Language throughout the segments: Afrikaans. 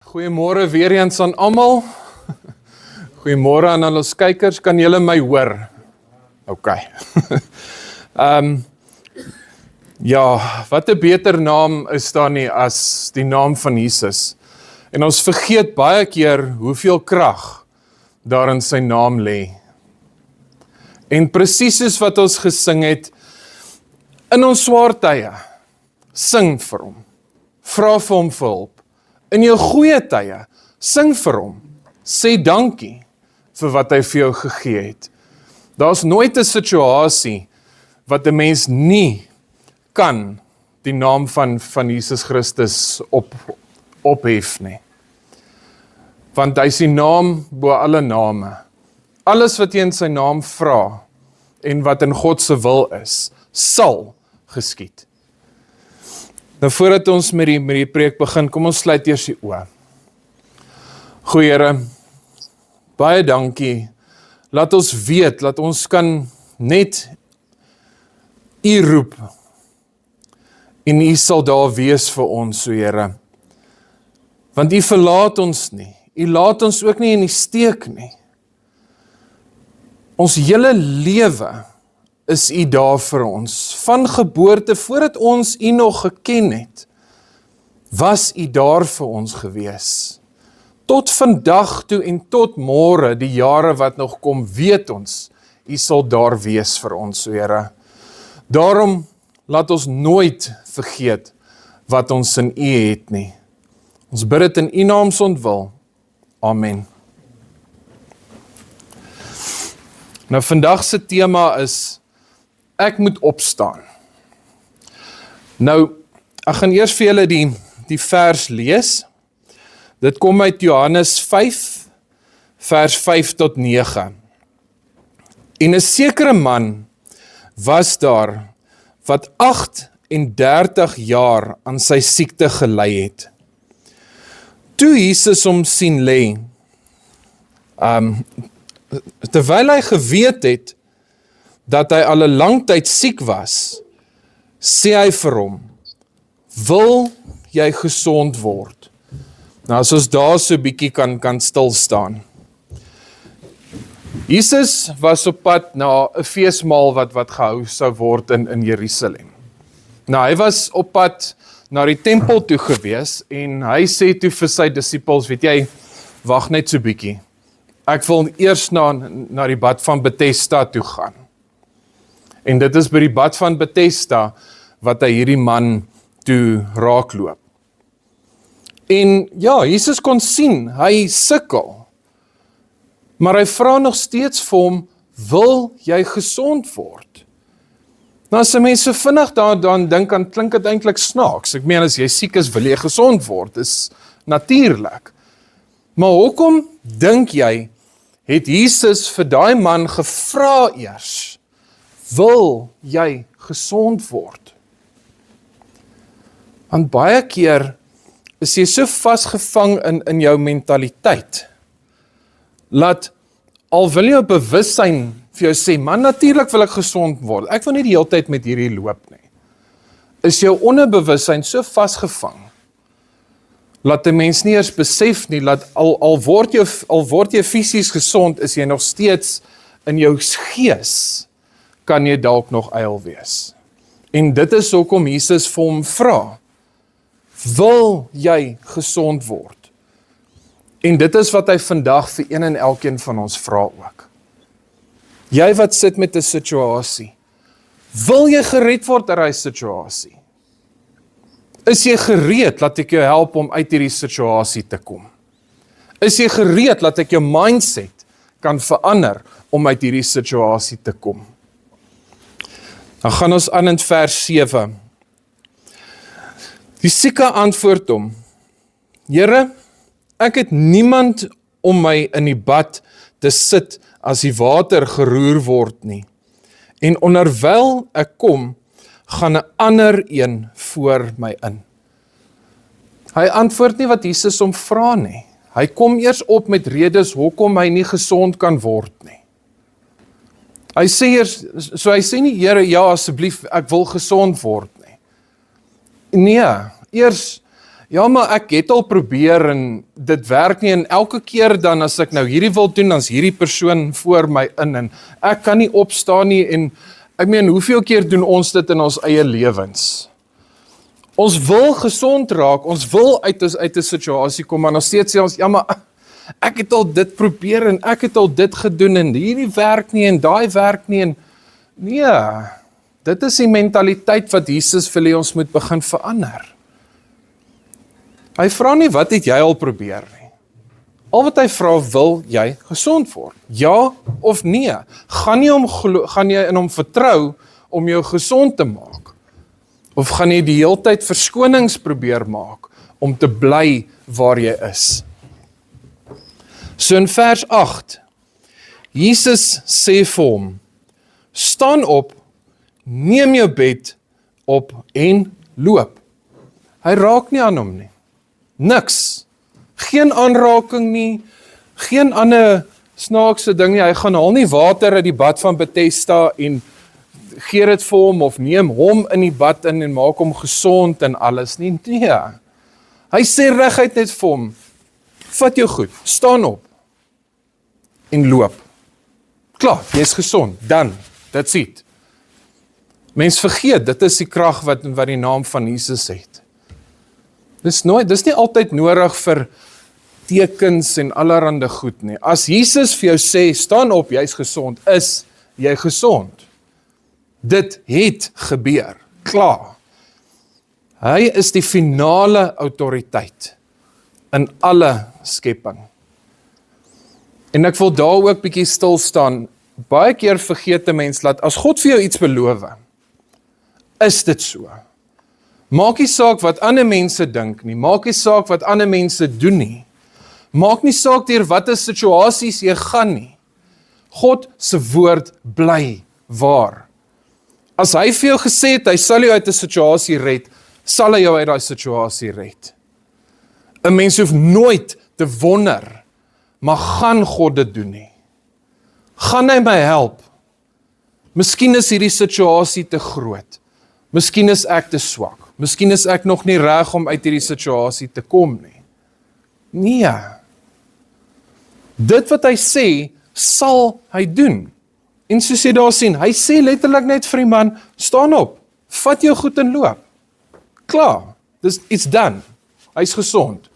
Goeiemôre weer eens aan almal. Goeiemôre aan al ons kykers, kan julle my hoor? OK. Ja, wat 'n beter naam is daar nie as die naam van Jesus. En ons vergeet baie keer hoeveel krag daar in sy naam lê. En presies soos wat ons gesing het, in ons swaar tye, sing vir hom, vra vir hom vir hulp. In jou goeie tye, sing vir hom, sê dankie vir wat hy vir jou gegee het. Daar's nooit 'n situasie wat 'n mens nie kan die naam van Jesus Christus ophef nie. Want hy is die naam bo alle name. Alles wat jy in sy naam vra en wat in God se wil is, sal geskied. Nou voordat ons met die preek begin, kom ons sluit eers die oë. Goeie Here, baie dankie. Laat ons weet, laat ons kan net U roep en U sal daar wees vir ons, o Here. Want U verlaat ons nie. U laat ons ook nie in die steek nie. Ons hele lewe is U daar vir ons. Van geboorte, voordat ons U nog geken het, was U daar vir ons gewees. Tot vandag toe en tot môre, die jare wat nog kom, weet ons, U sal daar wees vir ons, o Here. Daarom laat ons nooit vergeet wat ons in U het nie. Ons bid dit in U naam ontwil. Amen. Nou vandag se tema is, ek moet opstaan. Nou, ek gaan eers vir julle die vers lees. Dit kom uit Johannes 5, vers 5 tot 9. En 'n sekere man was daar, wat 38 jaar aan sy siekte gely het. Toe Jesus hom sien lê, terwyl hy geweet het, dat hy al 'n lang tyd siek was, sê hy vir hom, wil jy gesond word? Nou as ons daar so 'n bietjie kan stil staan. Jesus was op pad na 'n feesmaal wat gehou sou word in Jerusalem. Nou hy was op pad na die tempel toe gewees en hy sê toe vir sy disippels, weet jy, wag net so 'n bietjie. Ek wil eers na die bad van Bethesda toe gaan. En dit is by die bad van Bethesda wat hy hierdie man toe raakloop. En ja, Jesus kon sien, hy sukkel. Maar hy vra nog steeds vir hom, wil jy gesond word? Nou as 'n mens so vinnig daaraan dink, dan klink dit eintlik snaaks. Ek meen, as jy siek is, wil jy gesond word, is natuurlik. Maar hoekom dink jy, het Jesus vir daai man gevra eers, wil jy gesond word? Want baie keer is jy so vasgevang in jou mentaliteit, laat al wil jou bewussyn vir jou sê, man, natuurlik wil ek gesond word, ek wil nie die hele tyd met hierdie loop nie. Is jou onderbewussyn so vasgevang, laat 'n mens nie eers besef nie, laat al word jy fisies gesond, is jy nog steeds in jou gees, kan jy dalk nog eil wees. En dit is hoekom Jesus vir hom vra, wil jy gesond word? En dit is wat hy vandag vir een en elkeen van ons vra ook. Jy wat sit met 'n situasie, wil jy gered word uit daai situasie? Is jy gereed, laat ek jou help om uit hierdie situasie te kom? Is jy gereed, laat ek jou mindset kan verander om uit hierdie situasie te kom? Dan gaan ons aan in vers 7. Die sieke antwoord hom, Here, ek het niemand om my in die bad te sit as die water geroer word nie. En onderwyl ek kom, gaan 'n ander een voor my in. Hy antwoord nie wat Jesus hom vra nie. Hy kom eers op met redes hoekom hy nie gesond kan word nie. Hy sê nie, Here, ja asseblief, ek wil gesond word nie. Nee, eers Ja, maar ek het al probeer en dit werk nie en elke keer dan as ek nou hierdie wil doen, dan is hierdie persoon voor my in en ek kan nie opstaan nie en ek meen, hoeveel keer doen ons dit in ons eie lewens? Ons wil gesond raak, ons wil uit 'n situasie kom, maar nog steeds sê ons, ja maar ek het al dit probeer en ek het al dit gedoen en hierdie werk nie en daai werk nie en nee, dit is die mentaliteit wat Jesus vir ons moet begin verander. Hy vra nie, wat het jy al probeer nie? Al wat hy vra, wil jy gesond word? Ja of nee? Gaan jy in hom vertrou om jou gesond te maak? Of gaan jy die hele tyd verskonings probeer maak om te bly waar jy is? So in vers 8, Jesus sê vir hom, staan op, neem jou bed op en loop. Hy raak nie aan hom nie. Niks. Geen aanraking nie, geen ander snaakse ding nie. Hy gaan haal nie water uit die bad van Bethesda en gee dit vir hom of neem hom in die bad in en maak hom gesond en alles nie. Nee. Hy sê reguit net vir hom, vat jou goed, staan op en loop. Klaar, jy is gesond, dan, that's it. Mens vergeet, dit is die krag wat die naam van Jesus het. Dis nie altyd nodig vir tekens en allerhande goed nie. As Jesus vir jou sê, staan op, jy is gesond, is jy gesond. Dit het gebeur, klaar. Hy is die finale autoriteit in alle skepping. En ek wil daar ook bietjie stil staan. Baie keer vergeet 'n mens dat as God vir jou iets beloof, is dit so. Maak nie saak wat ander mense dink nie, maak nie saak wat ander mense doen nie. Maak nie saak deur watter situasies jy gaan nie. God se woord bly waar. As hy vir jou gesê het, hy sal jou uit 'n situasie red, sal hy jou uit daai situasie red. 'n Mens hoef nooit te wonder, maar gaan God dit doen nie? Gaan hy my help? Miskien is hierdie situasie te groot. Miskien is ek te swak. Miskien is ek nog nie reg om uit hierdie situasie te kom nie. Nee. Dit wat hy sê, sal hy doen. En soos jy daar sien, hy sê letterlik net vir die man, staan op, vat jou goed en loop. Klaar, it's done. Hy's gesond.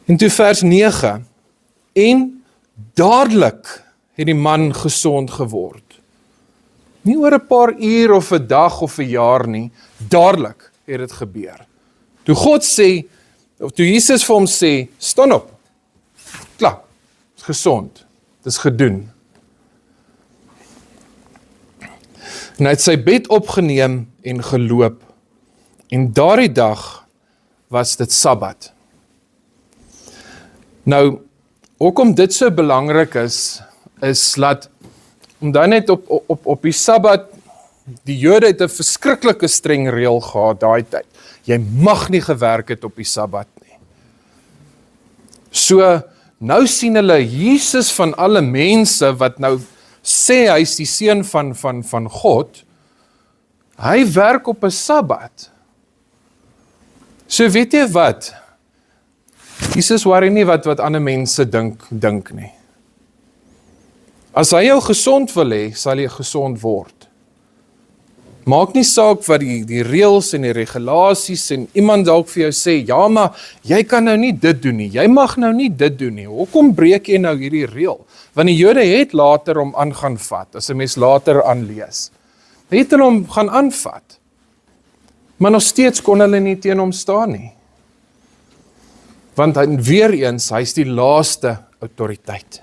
En toe vers 9, en dadelik het die man gesond geword. Nie oor 'n paar uur of 'n dag of 'n jaar nie, dadelik het dit gebeur. Toe God sê, of toe Jesus vir hom sê, staan op, klaar, is gesond, dit is gedoen. En hy het sy bed opgeneem en geloop, en daardie dag was dit Sabbat. Nou, hoekom dit so belangrik is dat, omdat net op die Sabbat, die Jode het 'n verskriklike streng reël gehad daai tyd. Jy mag nie gewerk het op die Sabbat nie. So, nou sien hulle Jesus van alle mense, wat nou sê hy is die seun van God, hy werk op 'n Sabbat. So weet jy wat? Jesus worry nie wat ander mense dink nie. As hy jou gesond wil hê, sal jy gesond word. Maak nie saak wat die reëls en die regulasies en iemand dalk vir jou sê, ja maar jy kan nou nie dit doen nie, jy mag nou nie dit doen nie. Hoekom breek jy nou hierdie reël? Want die Jode het later hom gaan vat, as 'n mens later aanlees. Het hulle hom gaan aanvat. Maar nog steeds kon hulle nie teen hom staan nie. Want weer eens, hy is die laaste autoriteit.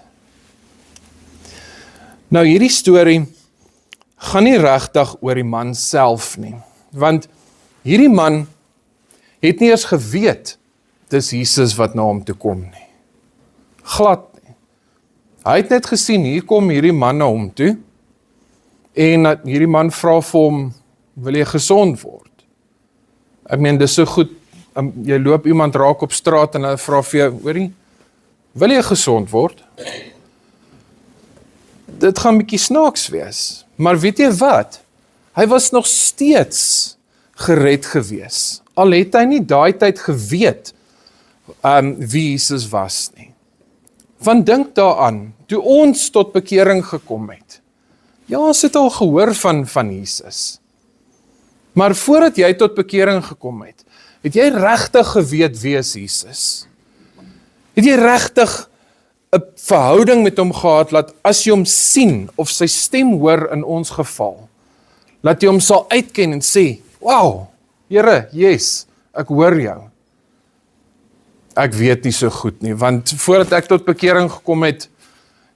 Nou hierdie storie gaan nie regtig oor die man self nie. Want hierdie man het nie eens geweet, dis Jesus wat na hom toe kom nie. Glad nie. Hy het net gesien, hier kom hierdie man na hom toe, en hierdie man vra vir hom, wil jy gesond word? Ek meen, dis so goed, jy loop iemand raak op straat en hy vra vir jou, hoorie, wil jy gesond word? Dit gaan bietjie snaaks wees, maar weet jy wat? Hy was nog steeds gered gewees. Al het hy nie daai tyd geweet wie Jesus was nie. Want dink daaraan, toe ons tot bekering gekom het. Ja, ons het al gehoor van Jesus. Maar voordat jy tot bekering gekom het jy regtig geweet wie is Jesus? Het jy regtig 'n verhouding met hom gehad, dat as jy hom sien, of sy stem hoor in ons geval, dat jy hom sal uitken en sê, wow, Here, yes, ek hoor jou. Ek weet nie so goed nie, want voordat ek tot bekering gekom het,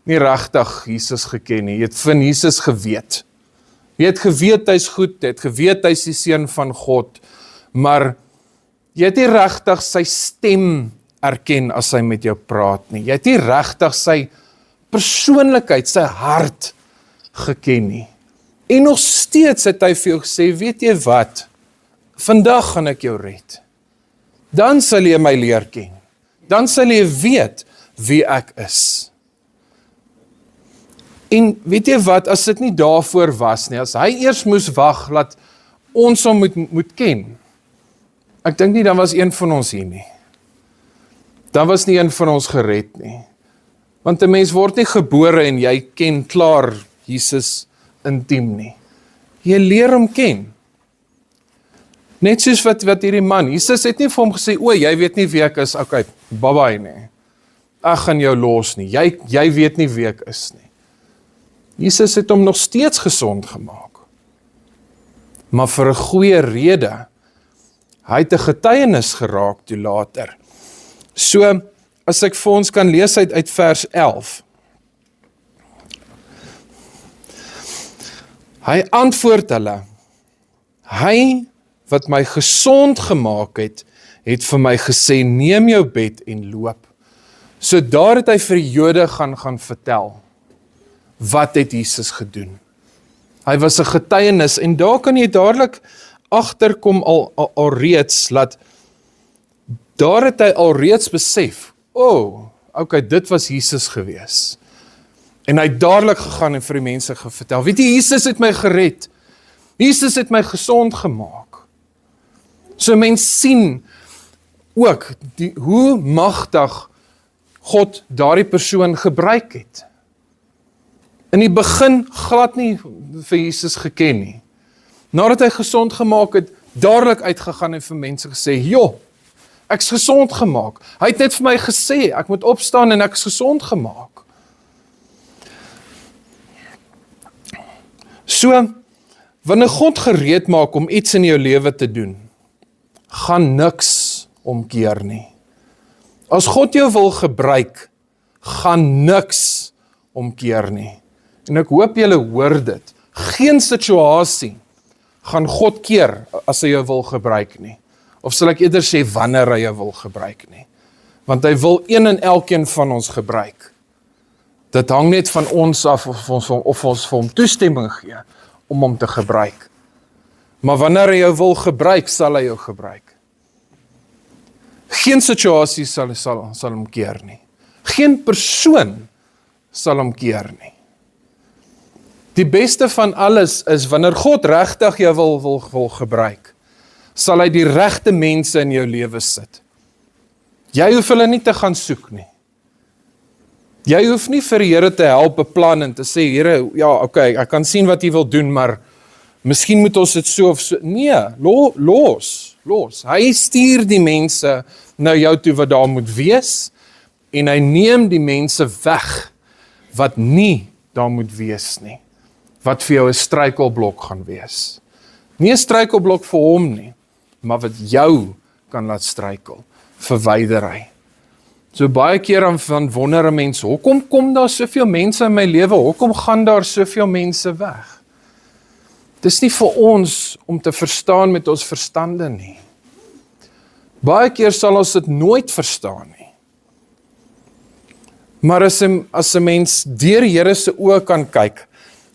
nie regtig Jesus geken nie. Jy het van Jesus geweet. Jy het geweet hy's goed, jy het geweet hy's die seun van God, maar jy het nie regtig sy stem erken as hy met jou praat nie. Jy het nie regtig sy persoonlikheid, sy hart geken nie. En nog steeds het hy vir jou gesê, weet jy wat? Vandag gaan ek jou red. Dan sal jy my leer ken. Dan sal jy weet wie ek is. En weet jy wat, as dit nie daarvoor was nie, as hy eers moes wag, dat ons hom moet ken, ek dink nie, dan was een van ons hier nie. Dan was nie een van ons gered nie. Want 'n mens word nie gebore en jy ken klaar Jesus intiem nie. Jy leer hom ken. Net soos wat hierdie man, Jesus het nie vir hom gesê, o, jy weet nie wie ek is, okay, bye-bye nie. Ek gaan jou los nie, jy weet nie wie ek is nie. Jesus het hom nog steeds gesond gemaak. Maar vir 'n goeie rede. Hy het 'n getuienis geraak toe later. So, as ek vir ons kan lees uit vers 11. Hy antwoord hulle, hy wat my gesond gemaak het vir my gesê, neem jou bed en loop. So daar het hy vir die Jode gaan vertel, wat het Jesus gedoen. Hy was 'n getuienis, en daar kan jy dadelik agterkom al reeds, dat daar het hy al reeds besef, okay, dit was Jesus gewees. En hy het dadelik gegaan en vir die mense vertel, weet jy, Jesus het my gered, Jesus het my gesond gemaak. So mens sien ook, hoe magtig God daardie persoon gebruik het. In die begin glad nie vir Jesus geken nie. Nadat hy gesond gemaak het, dadelik uitgegaan en vir mense gesê, joh, ek's gesond gemaak. Hy het net vir my gesê, ek moet opstaan en ek's gesond gemaak. So, wanneer God gereed maak om iets in jou lewe te doen, gaan niks omkeer nie. As God jou wil gebruik, gaan niks omkeer nie. En ek hoop julle hoor dit. Geen situasie gaan God keer as hy jou wil gebruik nie. Of sal ek eerder sê wanneer hy jou wil gebruik nie. Want hy wil een en elkeen van ons gebruik. Dit hang net van ons af of ons vir hom toestemming gee om hom te gebruik. Maar wanneer hy jou wil gebruik, sal hy jou gebruik. Geen situasie sal hom keer nie. Geen persoon sal hom keer nie. Die beste van alles is, wanneer God regtig jou wil gebruik, sal hy die regte mense in jou lewe sit. Jy hoef hulle nie te gaan soek nie. Jy hoef nie vir die Here te help beplan en te sê, Here, ja, okay, ek kan sien wat jy wil doen, maar miskien moet ons dit so of so. Nee, los. Hy stuur die mense na jou toe wat daar moet wees, en hy neem die mense weg wat nie daar moet wees nie. Wat vir jou 'n struikelblok gaan wees. Nie 'n struikelblok vir hom nie, maar wat jou kan laat struikel, verwyder hy. So baie keer dan wonder 'n mens, hoekom kom daar soveel mense in my lewe? Hoekom gaan daar soveel mense weg? Dis nie vir ons om te verstaan met ons verstande nie. Baie keer sal ons dit nooit verstaan nie. Maar as 'n mens deur die Here se oë kan kyk,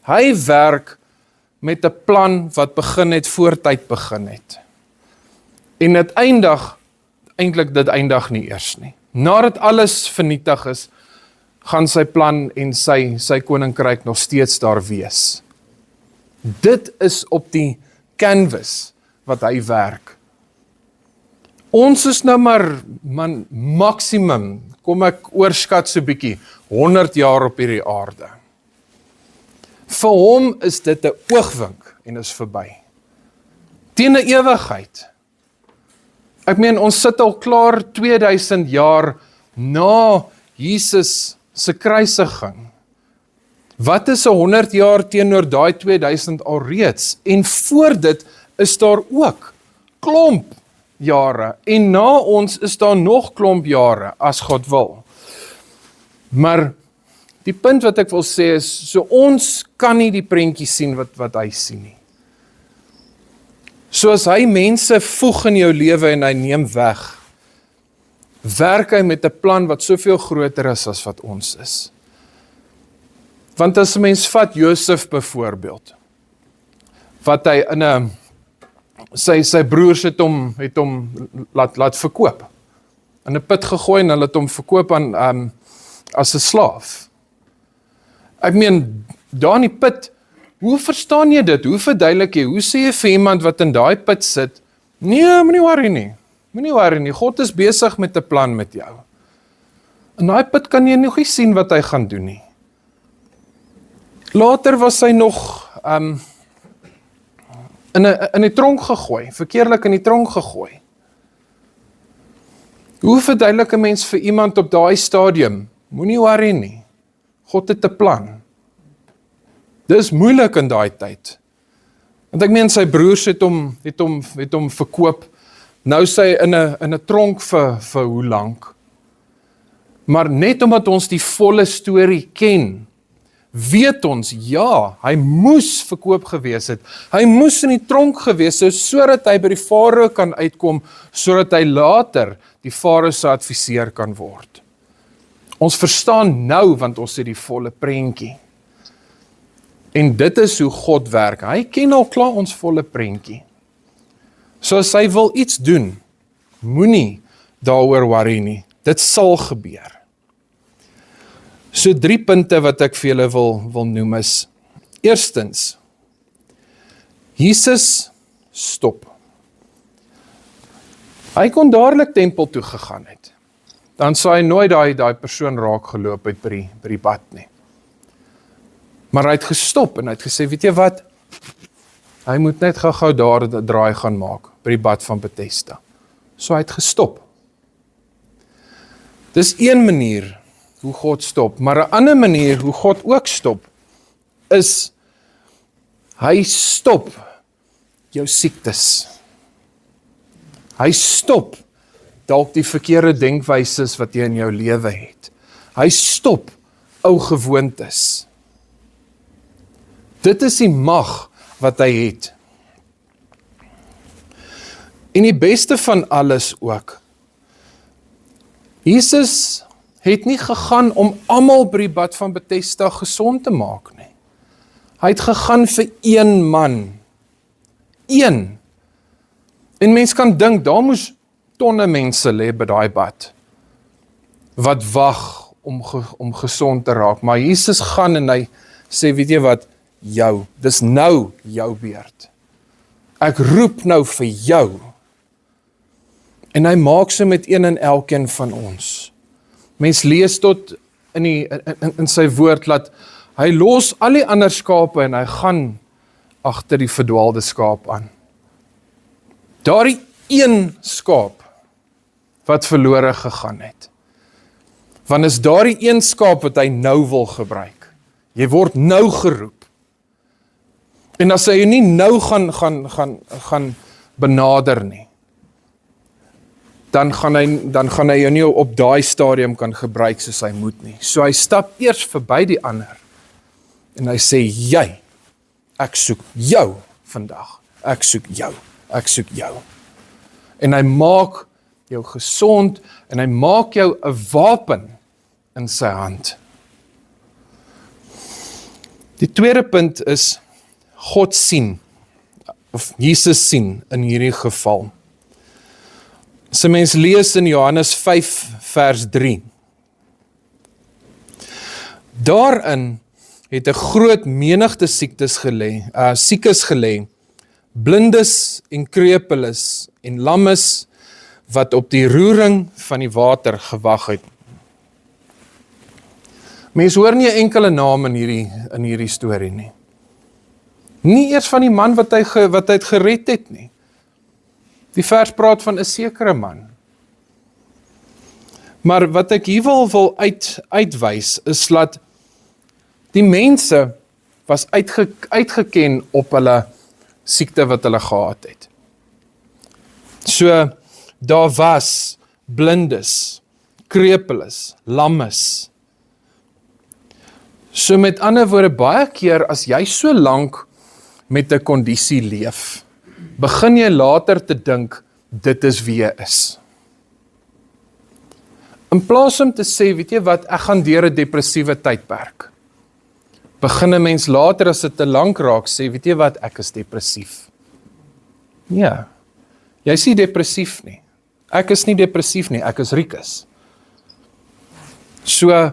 hy werk met 'n plan wat begin het voor tyd begin het. En dit eindig nie eers nie. Nadat alles vernietig is, gaan sy plan en sy koninkryk nog steeds daar wees. Dit is op die canvas wat hy werk. Ons is nou maar, maksimum, kom ek oorskat so bietjie, 100 jaar op hierdie aarde. Vir hom is dit 'n oogwink en is verby. Teen 'n ewigheid. Ek meen, ons sit al klaar 2000 jaar na Jesus se kruisiging. Wat is 100 jaar teenoor daai 2000 alreeds? En voor dit is daar ook klomp jare. En na ons is daar nog klomp jare, as God wil. Maar die punt wat ek wil sê is, so ons kan nie die prentjie sien wat hy sien nie. So as hy mense voeg in jou lewe en hy neem weg, werk hy met 'n plan wat soveel groter is as wat ons is. Want as 'n mens vat Josef byvoorbeeld, wat hy in 'n sy broers het hom laat verkoop, in 'n put gegooi en hulle het hom verkoop aan as 'n slaaf. Ek meen, daar in die put, hoe verstaan jy dit? Hoe verduidelik jy? Hoe sê jy vir iemand wat in daai put sit, nee, moenie worry nie, God is besig met 'n plan met jou. In daai put kan jy nog nie sien wat hy gaan doen nie. Later was hy nog in die tronk gegooi, verkeerlik in die tronk gegooi. Hoe verduidelik 'n mens vir iemand op daai stadium? Moenie worry nie, God het 'n plan. Dis moeilik in daai tyd. Want ek meen, sy broers het hom verkoop. Nou is hy in 'n tronk vir hoe lank? Maar net omdat ons die volle storie ken, weet ons, ja, hy moes verkoop gewees het. Hy moes in die tronk gewees het, sodat hy by die farao kan uitkom, sodat hy later die farao se adviseur kan word. Ons verstaan nou, want ons het die volle prentjie. En dit is hoe God werk. Hy ken al klaar ons volle prentjie. So as hy wil iets doen, moenie daaroor worry nie. Dit sal gebeur. So 3 punte wat ek vir julle wil noem is, eerstens, Jesus stop. Hy kon dadelik tempel toe gegaan het. Dan sou hy nooit daai persoon raak geloop het by die pad nie. Maar hy het gestop en hy het gesê, weet jy wat? Hy moet net gou daar 'n draai gaan maak by die bad van Bethesda. So hy het gestop. Dis een manier hoe God stop, maar 'n ander manier hoe God ook stop, is, hy stop jou siektes. Hy stop dalk die verkeerde denkwyses wat jy in jou lewe het. Hy stop ou gewoontes. Dit is die mag wat hy het. En die beste van alles ook, Jesus het nie gegaan om almal by die bad van Bethesda gesond te maak nie. Hy het gegaan vir een man. Een. En mens kan dink, daar moes tonne mense lê by daai bad, wat wag om gesond te raak. Maar Jesus gaan en hy sê, weet jy wat, dis nou jou beurt. Ek roep nou vir jou. En hy maak so met een en elkeen van ons. Mens lees tot in sy woord, dat hy los al die ander skape en hy gaan agter die verdwaalde skaap aan. Daardie een skaap wat verlore gegaan het. Want is daardie een skaap wat hy nou wil gebruik. Jy word nou geroep. En as hy jou nie nou gaan benader nie, dan gaan hy jou nie op daai stadium kan gebruik soos hy moet nie. So hy stap eers verby die ander, en hy sê, ek soek jou vandag, ek soek jou. En hy maak jou gesond, en hy maak jou 'n wapen in sy hand. Die tweede punt is, God sien, of Jesus sien in hierdie geval. As 'n mens lees in Johannes 5 vers 3. Daarin het 'n groot menigte siekes gelê, blindes en krepeles en lammes, wat op die roering van die water gewag het. Mens hoor nie 'n enkele naam in hierdie storie nie. Nie eers van die man wat hy gered het nie. Die vers praat van 'n sekere man. Maar wat ek hier wil uitwys, is dat die mense was uitgeken op hulle siekte wat hulle gehad het. So, daar was blindes, krepeles, lammes. So met ander woorde, baie keer as jy so lank met 'n kondisie leef, begin jy later te dink, dit is wie jy is. In plaas om te sê, weet jy wat, ek gaan deur 'n depressiewe tydperk. Begin 'n mens later as dit te lank raak, sê, weet jy wat, ek is depressief. Ja, jy is nie depressief nie. Ek is nie depressief nie, ek is Rikus. So,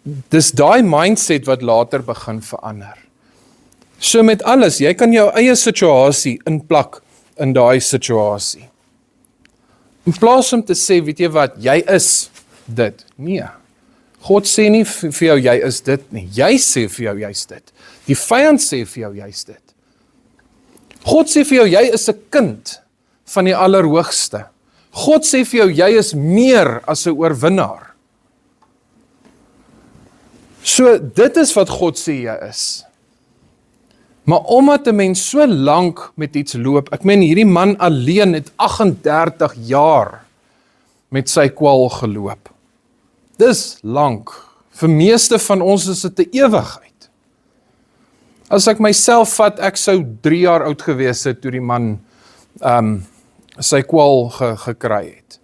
dis daai mindset wat later begin verander. So met alles, jy kan jou eie situasie inplak in daai situasie. In plaas om te sê, weet jy wat, jy is dit. Nee, God sê nie vir jou, jy is dit nie. Jy sê vir jou, jy is dit. Die vyand sê vir jou, jy is dit. God sê vir jou, jy is 'n kind van die Allerhoogste. God sê vir jou, jy is meer as 'n oorwinnaar. So, dit is wat God sê jy is. Maar omdat 'n mens so lank met iets loop, ek meen hierdie man alleen het 38 jaar met sy kwal geloop. Dis lank. Vir meeste van ons is dit 'n ewigheid. As ek myself vat, ek sou 3 jaar oud gewees het toe die man sy kwal gekry het.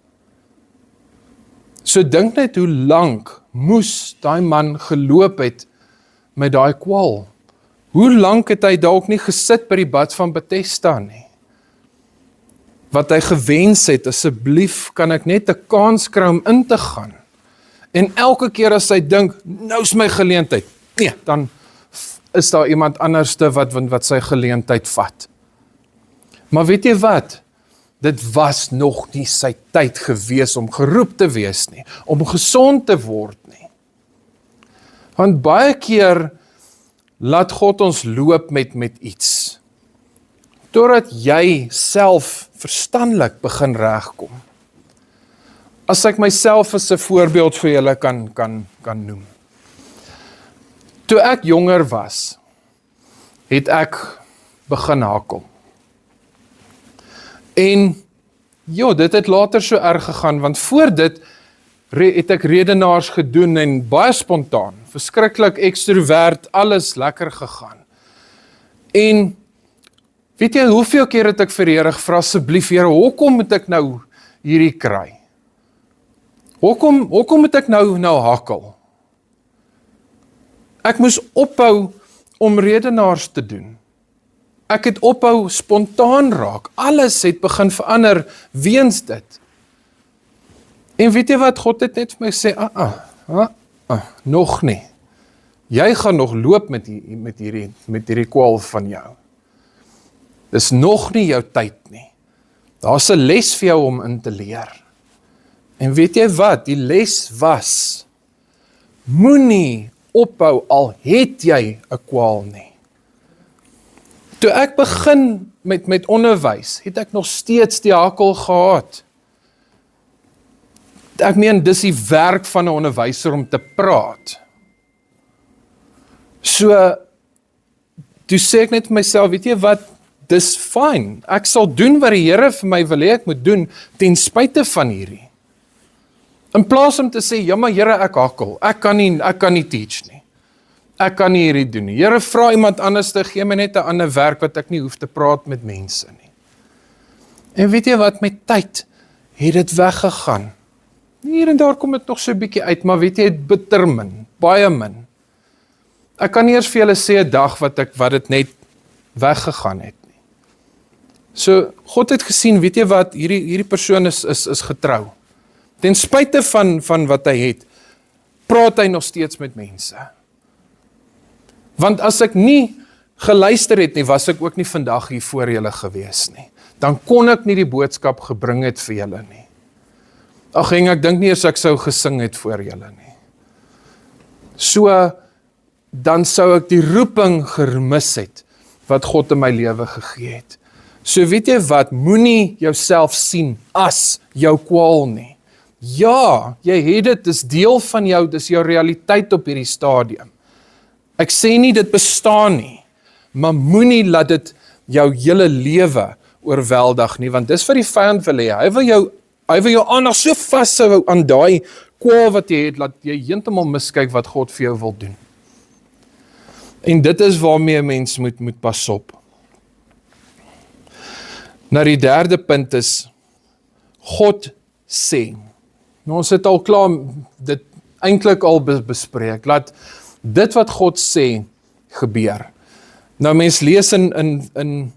So dink net hoe lank moes daai man geloop het met daai kwal. Hoe lank het hy dalk nie gesit by die bad van Bethesda nie? Wat hy gewens het, asseblief kan ek net 'n kans kry om in te gaan. En elke keer as hy dink, nou is my geleentheid. Nee, dan is daar iemand anderste wat sy geleentheid vat. Maar weet jy wat? Dit was nog nie sy tyd gewees om geroep te wees nie, om gesond te word nie. Want baie keer laat God ons loop met iets, totdat jy self verstandelik begin regkom. As ek myself as 'n voorbeeld vir julle kan noem. Toe ek jonger was, het ek begin hakel. En ja, dit het later so erg gegaan, want voor dit het ek redenaars gedoen en baie spontaan, verskriklik ekstrovert, alles lekker gegaan. En weet jy, hoeveel keer het ek vir Here gevra, asseblief Here, hoekom moet ek nou hierdie kry? Hoekom moet ek nou hakel? Ek moes ophou om redenaars te doen. Ek het ophou spontaan raak. Alles het begin verander weens dit. En weet jy wat, God het net vir my gesê, nog nie. Jy gaan nog loop met hierdie kwal van jou. Dis nog nie jou tyd nie. Daar's 'n les vir jou om in te leer. En weet jy wat, die les was, moenie ophou al het jy 'n kwal nie. Toe ek begin met onderwys, het ek nog steeds die hakel gehad. Ek meen, dis die werk van 'n onderwyser om te praat. So, toe sê ek net vir myself, weet jy wat, dis fyn. Ek sal doen wat die Here vir my wil hê ek moet doen, ten spyte van hierdie. In plaas om te sê, ja maar Here, ek hakel, ek kan nie teach nie. Ek kan nie hierdie doen nie. Here, vra iemand anders te gee my net 'n ander werk wat ek nie hoef te praat met mense nie. En weet jy wat, met tyd het dit weggegaan. Hier en daar kom dit nog so 'n bietjie uit, maar weet jy, het bitter min, baie min. Ek kan nie eers vir julle sê 'n dag wat dit net weggegaan het nie. So, God het gesien, weet jy wat, hierdie persoon is getrou. Ten spyte van wat hy het, praat hy nog steeds met mense. Want as ek nie geluister het nie, was ek ook nie vandag hier voor julle gewees nie. Dan kon ek nie die boodskap gebring het vir julle nie. Ag, ek dink nie eers ek sou gesing het voor julle nie. So, dan sou ek die roeping gemis het, wat God in my lewe gegee het. So weet jy wat, moenie jouself sien as jou kwaal nie. Ja, jy het dit, dis deel van jou, dis jou realiteit op hierdie stadium. Ek sê nie dit bestaan nie, maar moenie laat dit jou hele lewe oorweldig nie, want dis wat die vyand wil hê. Hy wil jou aandag so vashou aan daai kwaal wat jy het, laat jy heeltemal miskyk wat God vir jou wil doen. En dit is waarmee 'n mens moet pas op. Nou die derde punt is, God sê. Nou ons het al klaar dit eintlik al bespreek, laat dit wat God sê gebeur. Nou mens lees in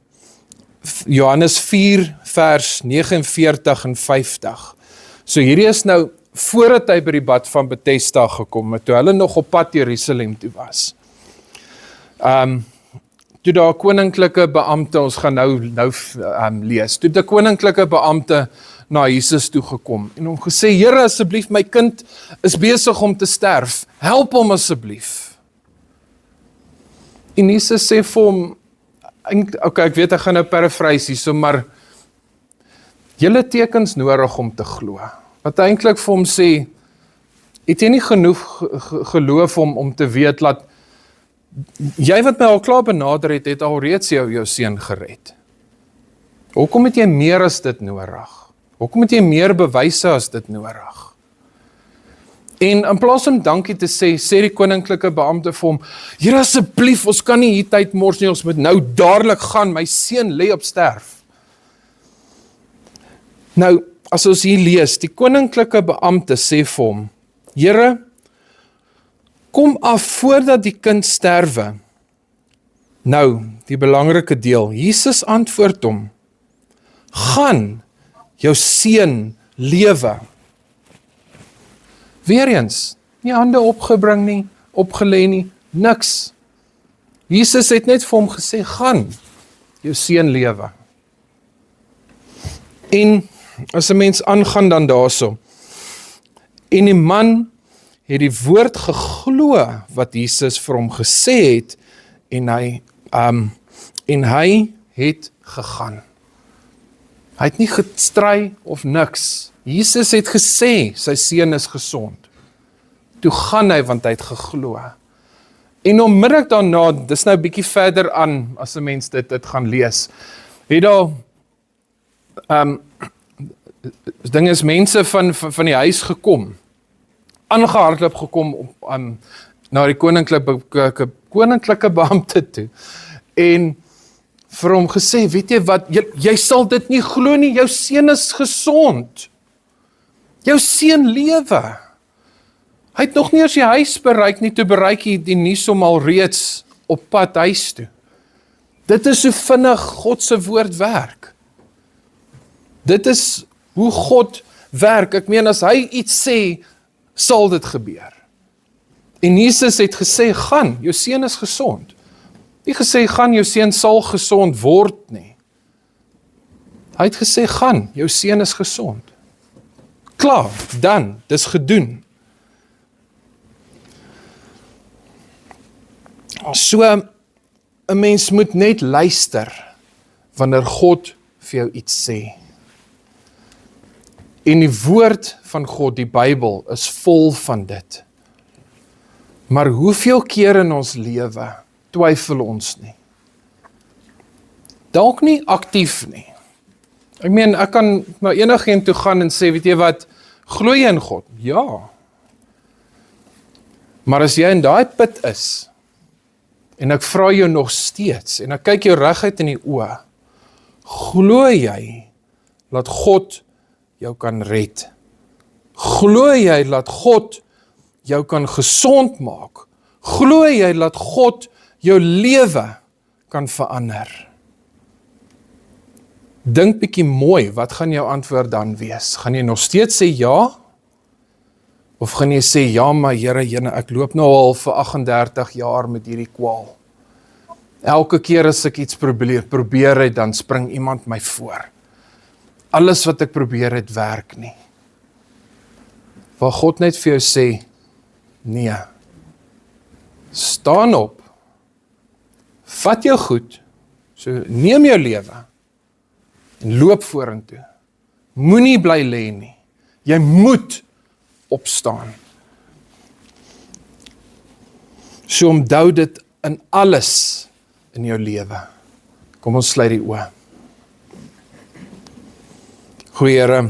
Johannes 4 vers 49 en 50. So hierdie is nou voordat hy by die bad van Bethesda gekom het, toe hulle nog op pad Jerusalem toe was. Toe daar koninklike beampte, ons gaan nou lees, toe die koninklike beampte na Jesus toe gekom en hom gesê, Here, asseblief, my kind is besig om te sterf, help hom asseblief. En Jesus sê vir hom, okay, ek weet ek gaan nou paraphrase so, maar julle tekens nodig om te glo. Wat hy eintlik vir hom sê, het jy nie genoeg geloof om te weet, dat jy wat my al klaar benader het al reeds jou seun gered. Hoekom het jy meer as dit nodig? Hoekom het jy meer bewyse as dit nodig? En in plaas om dankie te sê die koninklike beampte vir hom, Here asseblief, ons kan nie hier tyd mors nie, ons moet nou dadelik gaan, my seun lê op sterf. Nou, as ons hier lees, die koninklike beampte sê vir hom, Here, kom af voordat die kind sterwe. Nou, die belangrike deel, Jesus antwoord hom, gaan, jou seun lewe. Weereens, nie hande opgebring nie, opgelê nie, niks. Jesus het net vir hom gesê, gaan, jou seun lewe. En as 'n mens aangaan dan daarso, en die man het die woord geglo wat Jesus vir hom gesê het, en hy het gegaan. Hy het nie gestry of niks. Jesus het gesê, sy seun is gesond. Toe gaan hy, want hy het geglo. En onmiddellik daarna, dis nou 'n bietjie verder aan, as 'n mens dit gaan lees, het daar, ding is mense van die huis gekom, aangehardloop gekom na die koninklike beampte toe, en vir hom gesê, weet jy wat, jy sal dit nie glo nie, jou seun is gesond, jou seun lewe. Hy het nog nie eens die huis bereik nie, toe bereik hy die nuus hom al reeds op pad huis toe. Dit is hoe vinnig God se woord werk. Dit is hoe God werk. Ek meen, as hy iets sê, sal dit gebeur. En Jesus het gesê, gaan, jou seun is gesond. Nie gesê, gaan, jou seun sal gesond word nie. Hy het gesê, gaan, jou seun is gesond. Klaar, dan, dis gedoen. So, 'n mens moet net luister, wanneer God vir jou iets sê. En die woord van God, die Bybel, is vol van dit. Maar hoeveel keer in ons lewe twyfel ons nie? Dalk nie aktief nie. Ek meen, ek kan na enigiemand toe gaan en sê, weet jy wat, glo jy in God? Ja. Maar as jy in daai put is, en ek vra jou nog steeds, en ek kyk jou reguit in die oë, glo jy dat God jou kan red? Glo jy dat God jou kan gesond maak? Glo jy dat God jou lewe kan verander? Dink bietjie mooi, wat gaan jou antwoord dan wees? Gaan jy nog steeds sê ja? Of gaan jy sê, ja, maar Here, ek loop nou al vir 38 jaar met hierdie kwaal. Elke keer as ek iets probeer het, dan spring iemand my voor. Alles wat ek probeer het, werk nie. Waar God net vir jou sê, nee, staan op, vat jou goed, so neem jou lewe, en loop vorentoe. Moenie bly lê nie. Jy moet opstaan. So onthou dit in alles in jou lewe. Kom ons sluit die oë. Goeie Here,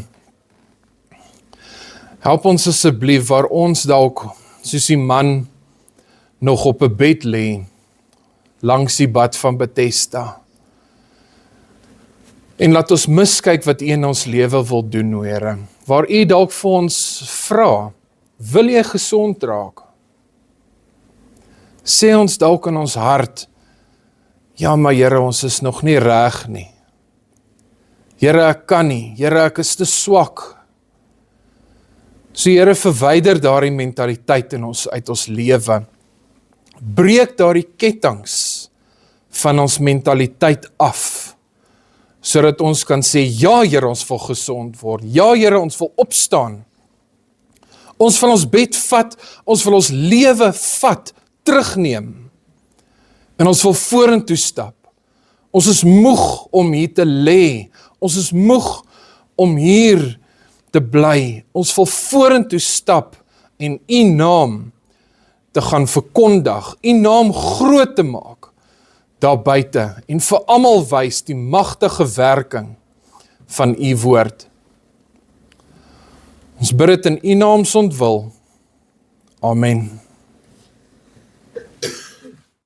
help ons asseblief waar ons dalk, soos die man, nog op 'n bed lê, langs die bad van Bethesda. En laat ons miskyk wat U in ons lewe wil doen, o Here. Waar U dalk vir ons vra, wil Jy gesond raak? Sê ons dalk in ons hart, ja, maar Here, ons is nog nie reg nie. Here, ek kan nie. Here, ek is te swak. So Here, verwyder daardie mentaliteit in ons uit ons lewe. Breek daardie kettinge van ons mentaliteit af, sodat ons kan sê, ja Here, ons wil gesond word. Ja Here, ons wil opstaan. Ons wil ons bed vat, ons wil ons lewe vat, terugneem. En ons wil vorentoe stap. Ons is moeg om hier te lê. Ons is moeg om hier te bly. Ons wil vorentoe stap en U naam te gaan verkondig, U naam groot te maak daar buite en vir almal wys die magtige werking van U woord. Ons bid dit in U naam se ontwil. Amen.